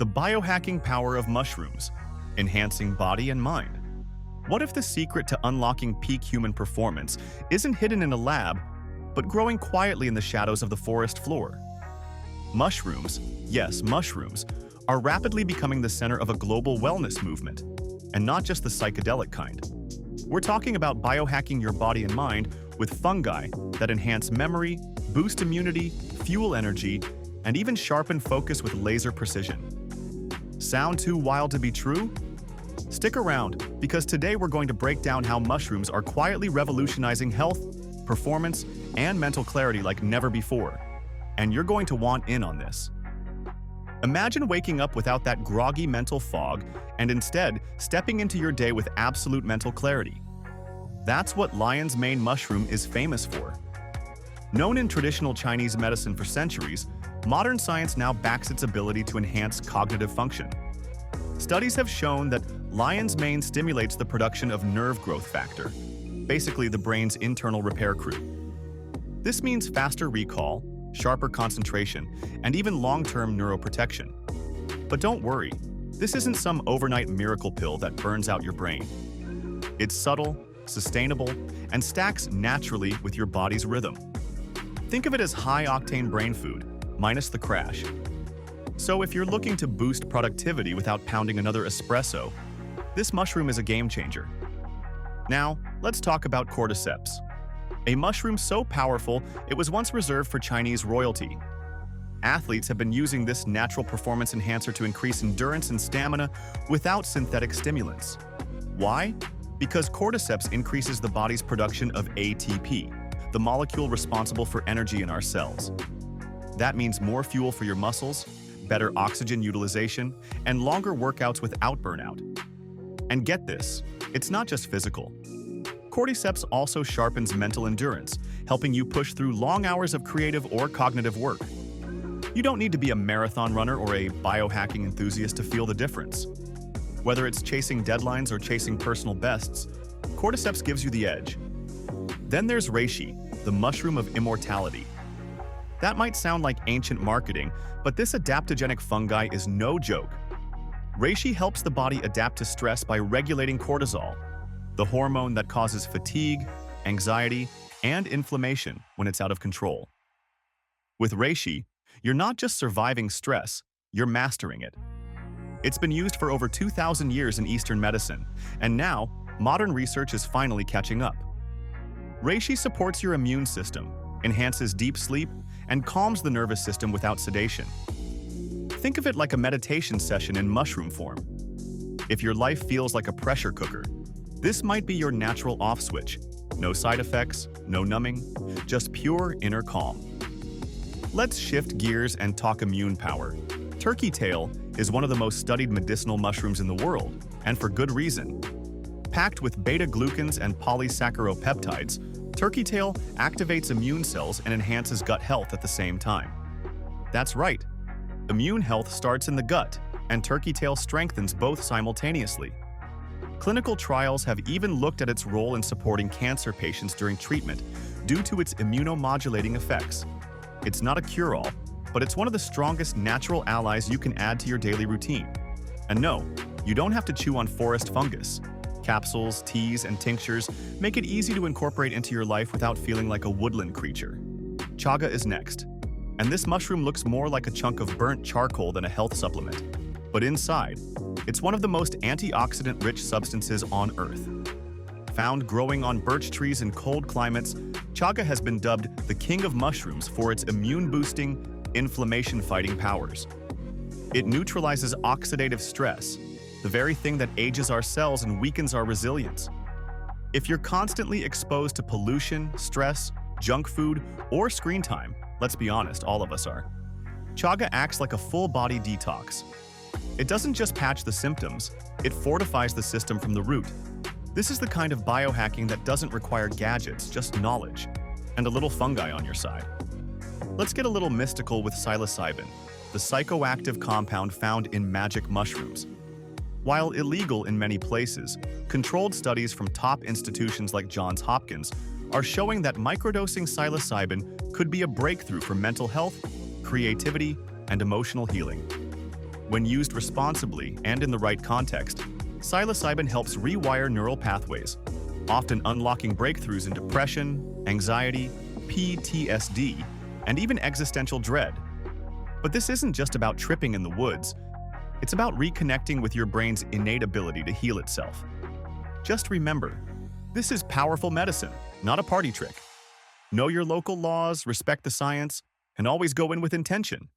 The biohacking power of mushrooms, enhancing body and mind. What if the secret to unlocking peak human performance isn't hidden in a lab, but growing quietly in the shadows of the forest floor? Mushrooms, yes, mushrooms, are rapidly becoming the center of a global wellness movement, and not just the psychedelic kind. We're talking about biohacking your body and mind with fungi that enhance memory, boost immunity, fuel energy, and even sharpen focus with laser precision. Sound too wild to be true? Stick around, because today we're going to break down how mushrooms are quietly revolutionizing health, performance, and mental clarity like never before. And you're going to want in on this. Imagine waking up without that groggy mental fog and instead stepping into your day with absolute mental clarity. That's what lion's mane mushroom is famous for. Known in traditional Chinese medicine for centuries, modern science now backs its ability to enhance cognitive function. Studies have shown that lion's mane stimulates the production of nerve growth factor, basically the brain's internal repair crew. This means faster recall, sharper concentration, and even long-term neuroprotection. But don't worry, this isn't some overnight miracle pill that burns out your brain. It's subtle, sustainable, and stacks naturally with your body's rhythm. Think of it as high-octane brain food, minus the crash. So if you're looking to boost productivity without pounding another espresso, this mushroom is a game changer. Now, let's talk about Cordyceps, a mushroom so powerful it was once reserved for Chinese royalty. Athletes have been using this natural performance enhancer to increase endurance and stamina without synthetic stimulants. Why? Because Cordyceps increases the body's production of ATP, the molecule responsible for energy in our cells. That means more fuel for your muscles, better oxygen utilization, and longer workouts without burnout. And get this, it's not just physical. Cordyceps also sharpens mental endurance, helping you push through long hours of creative or cognitive work. You don't need to be a marathon runner or a biohacking enthusiast to feel the difference. Whether it's chasing deadlines or chasing personal bests, Cordyceps gives you the edge. Then there's Reishi, the mushroom of immortality. That might sound like ancient marketing, but this adaptogenic fungi is no joke. Reishi helps the body adapt to stress by regulating cortisol, the hormone that causes fatigue, anxiety, and inflammation when it's out of control. With Reishi, you're not just surviving stress, you're mastering it. It's been used for over 2,000 years in Eastern medicine, and now, modern research is finally catching up. Reishi supports your immune system, enhances deep sleep, and calms the nervous system without sedation. Think of it like a meditation session in mushroom form. If your life feels like a pressure cooker, this might be your natural off switch. No side effects, no numbing, just pure inner calm. Let's shift gears and talk immune power. Turkey tail is one of the most studied medicinal mushrooms in the world, and for good reason. Packed with beta-glucans and polysaccharopeptides, turkey tail activates immune cells and enhances gut health at the same time. That's right. Immune health starts in the gut, and turkey tail strengthens both simultaneously. Clinical trials have even looked at its role in supporting cancer patients during treatment due to its immunomodulating effects. It's not a cure-all, but it's one of the strongest natural allies you can add to your daily routine. And no, you don't have to chew on forest fungus. Capsules, teas, and tinctures make it easy to incorporate into your life without feeling like a woodland creature. Chaga is next, and this mushroom looks more like a chunk of burnt charcoal than a health supplement. But inside, it's one of the most antioxidant-rich substances on Earth. Found growing on birch trees in cold climates, chaga has been dubbed the king of mushrooms for its immune-boosting, inflammation-fighting powers. It neutralizes oxidative stress, the very thing that ages our cells and weakens our resilience. If you're constantly exposed to pollution, stress, junk food, or screen time, let's be honest, all of us are, chaga acts like a full-body detox. It doesn't just patch the symptoms, it fortifies the system from the root. This is the kind of biohacking that doesn't require gadgets, just knowledge, and a little fungi on your side. Let's get a little mystical with psilocybin, the psychoactive compound found in magic mushrooms. While illegal in many places, controlled studies from top institutions like Johns Hopkins are showing that microdosing psilocybin could be a breakthrough for mental health, creativity, and emotional healing. When used responsibly and in the right context, psilocybin helps rewire neural pathways, often unlocking breakthroughs in depression, anxiety, PTSD, and even existential dread. But this isn't just about tripping in the woods. It's about reconnecting with your brain's innate ability to heal itself. Just remember, this is powerful medicine, not a party trick. Know your local laws, respect the science, and always go in with intention.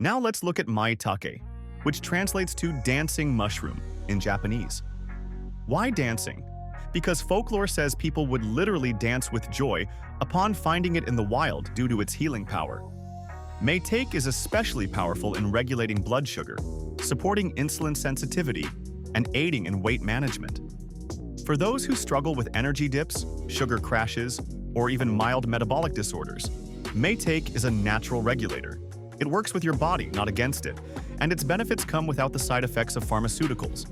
Now let's look at maitake, which translates to dancing mushroom in Japanese. Why dancing? Because folklore says people would literally dance with joy upon finding it in the wild due to its healing power. Maitake is especially powerful in regulating blood sugar, supporting insulin sensitivity, and aiding in weight management. For those who struggle with energy dips, sugar crashes, or even mild metabolic disorders, Maitake is a natural regulator. It works with your body, not against it, and its benefits come without the side effects of pharmaceuticals.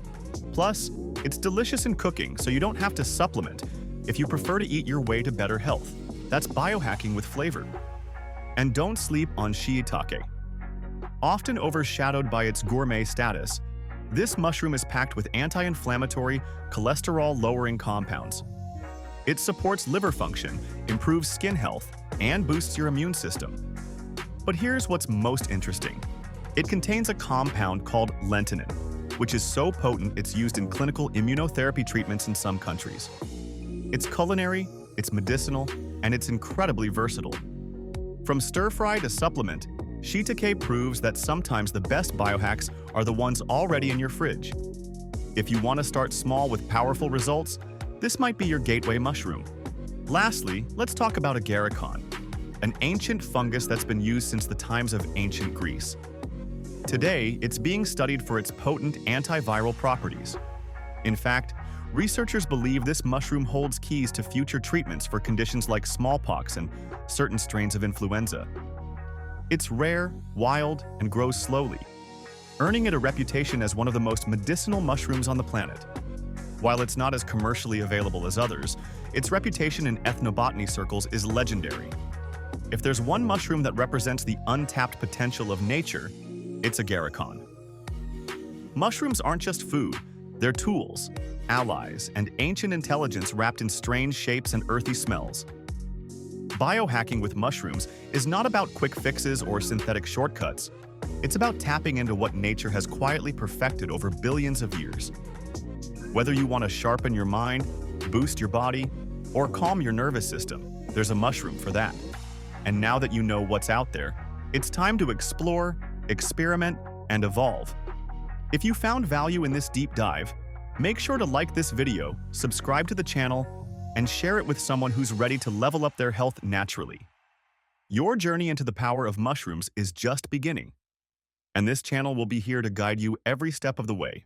Plus, it's delicious in cooking, so you don't have to supplement if you prefer to eat your way to better health. That's biohacking with flavor. And don't sleep on shiitake. Often overshadowed by its gourmet status, this mushroom is packed with anti-inflammatory, cholesterol-lowering compounds. It supports liver function, improves skin health, and boosts your immune system. But here's what's most interesting. It contains a compound called lentinin, which is so potent it's used in clinical immunotherapy treatments in some countries. It's culinary, it's medicinal, and it's incredibly versatile. From stir-fry to supplement, shiitake proves that sometimes the best biohacks are the ones already in your fridge. If you want to start small with powerful results, this might be your gateway mushroom. Lastly, let's talk about agarikon, an ancient fungus that's been used since the times of ancient Greece. Today, it's being studied for its potent antiviral properties. In fact, researchers believe this mushroom holds keys to future treatments for conditions like smallpox and certain strains of influenza. It's rare, wild, and grows slowly, earning it a reputation as one of the most medicinal mushrooms on the planet. While it's not as commercially available as others, its reputation in ethnobotany circles is legendary. If there's one mushroom that represents the untapped potential of nature, it's agarikon. Mushrooms aren't just food, they're tools, allies, and ancient intelligence wrapped in strange shapes and earthy smells. Biohacking with mushrooms is not about quick fixes or synthetic shortcuts. It's about tapping into what nature has quietly perfected over billions of years. Whether you want to sharpen your mind, boost your body, or calm your nervous system, there's a mushroom for that. And now that you know what's out there, it's time to explore, experiment, and evolve. If you found value in this deep dive, make sure to like this video, subscribe to the channel, and share it with someone who's ready to level up their health naturally. Your journey into the power of mushrooms is just beginning, and this channel will be here to guide you every step of the way.